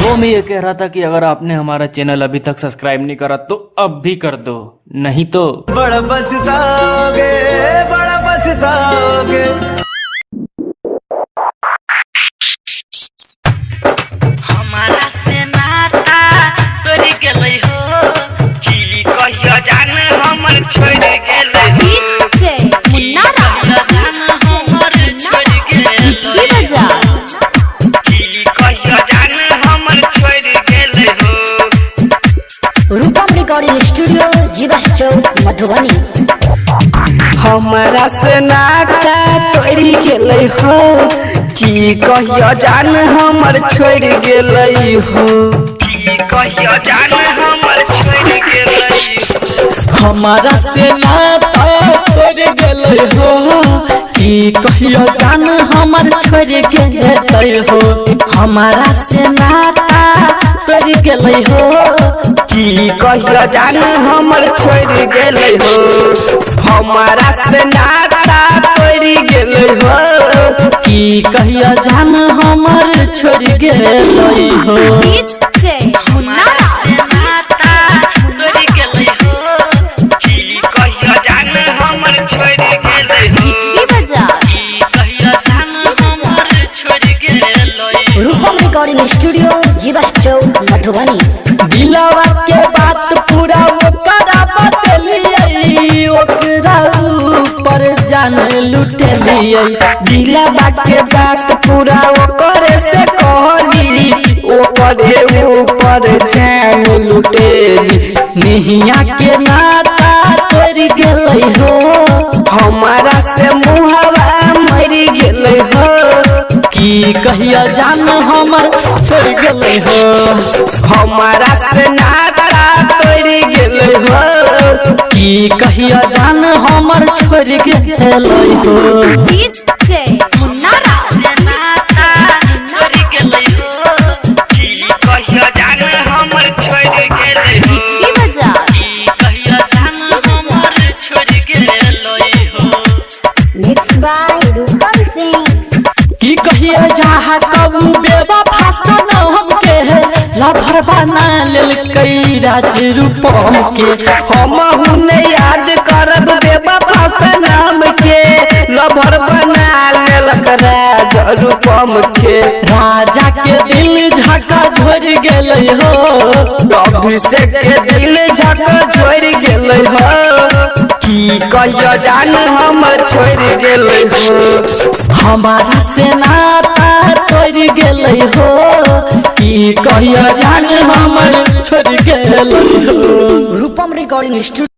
वो मैं ये कह रहा था कि अगर आपने हमारा चैनल अभी तक सब्सक्राइब नहीं करा तो अब भी कर दो, नहीं तो बड़ा पछताओगे, बड़ा पछताओगे। हमारा से नाता तोरी गेलै हो की कहियो जान हमर छोड़ गेलै हो मुन्ना जान हमर छोड़ गेलै बजा की कहियो जान हमर छोड़ गेलै हो। रूपम रिकॉर्डिंग स्टूडियो जीवा चौक मधुबनी। हमारा से नाता तोरी गेलै हो की कहियो जान हमर छोड़ गेलै हो की कहियो जान हमर छोड़ गेलै हो। हमारा से नाता तोड़ गेलै हो कि कहियो जान हमर छोड़ गेलै हो। हमारा से नाता तोड़ गेलै हो की कहियो जान हमर छोड़ गेलै हो। हमारा से नाता तोड़ गेलै हो कि कहियो जान हमर छोड़ गेलै हो। हमारा से नाता तोड़ गेलै हो की कहियो जान हमर छोड़ गेलै हो की कहियो जान हमर छोड़ गेलै हो। रूपम रिकॉर्डिंग स्टूडियो जीवा चौक मधुबनी। दिलवा के बात पूरा ओकरा बतेलियै, ओकरा ऊपर जान लुटेलियै। दिलवा के बात पूरा ओकरे से कहली, ओकरे ऊपर जान लुटेली। निहिया के नाता तोड़ गेलै हो हमारा से मुहवा मर गेलै हो कि कहिया जान हमर छोड़ गेलै हो। हमारा से नाता तोड़ गेलै हो कि कहिया जान हमर छोड़ गेलै हो। हमारा से नाता तोड़ गेलै हो की कहियो जान हमर छोड़ गेलै हो की कहियो जान हमर छोड़ गेलै हो। मिक्स बाय रूपम सिंह। कि कहिया जहाँ कबू बेवफा सनम हमके लभर बना लेलकै राज रूपम के। हमहु ने याद करब बेवफा सनम के, लभर बना लेलक राज रूपम के। राजा के दिल झका झोर गेलै हो अभिषेक के दिल झक छोड़ गेलै हो की कहियो जान हमर छोड़ गेलै हो। हमारा से नाता तोड़ गेलै हो कि कहिया जान हमर छोड़ गेलै हो। रूपम रिकॉर्डिंग स्टूडियो